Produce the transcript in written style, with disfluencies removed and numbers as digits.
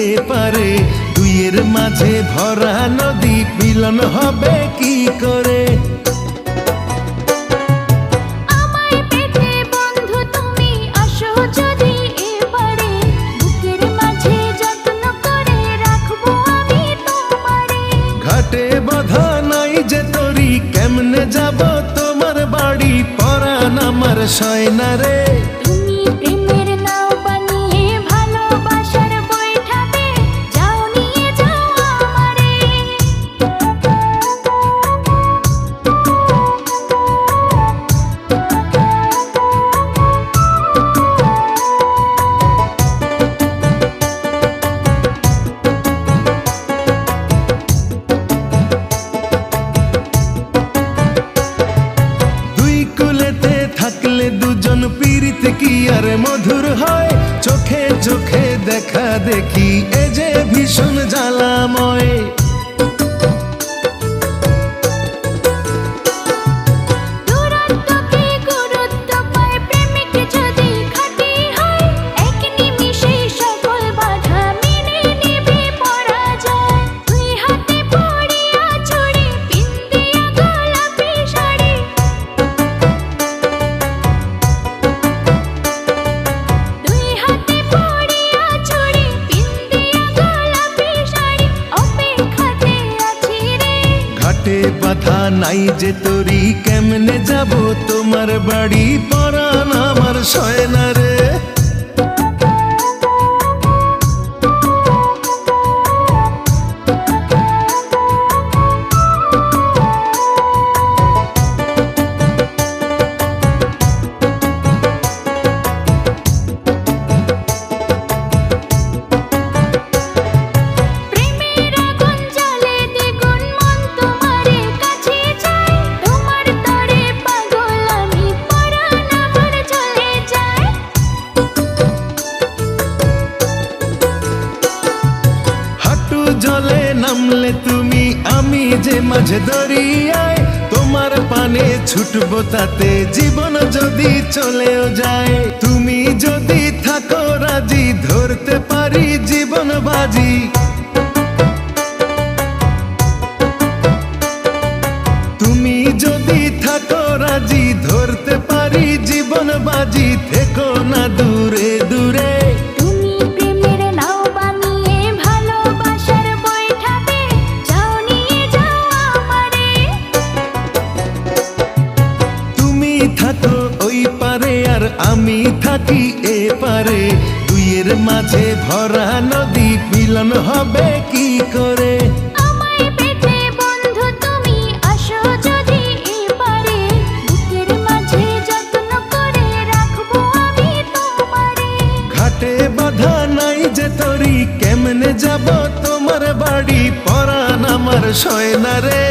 এপারে, দুইয়ের মাঝে ভরা নদী মিলন হবে কি করে? ঘাটে বাঁধা নাই যে তরি, কেমনে যাব তোমার বাড়ি? পরাণ আমার সয় না রে। দুজন পীড়িত কি আর মধুর হয়? চোখে চোখে দেখা দেখি এ যে ভীষণ জ্বালাময়। বাধা নাই যে তরি, কেমনে যাব তোমার বাড়ি? পরাণ আমার সয় না রে। জলে নামলে তুমি, আমি যে মাঝে দরিয়ায়, তোমার পানে ছুটবো তাতে জীবন যদি চলেও যায়। তুমি যদি থাকো রাজি, ধরতে পারি জীবন বাজি। তুমি যদি থাকো রাজি, ধরতে পারি জীবন বাজি। থেকো না দূরে দূরে, থাকো ওই পারে আর আমি থাকি এপারে, দুইয়ের মাঝে ভরা নদী মিলন হবে কি করে? ঘাটে বাঁধা নাই যে তরি, কেমনে যাব তোমার বাড়ি? পরাণ আমার সয় না রে।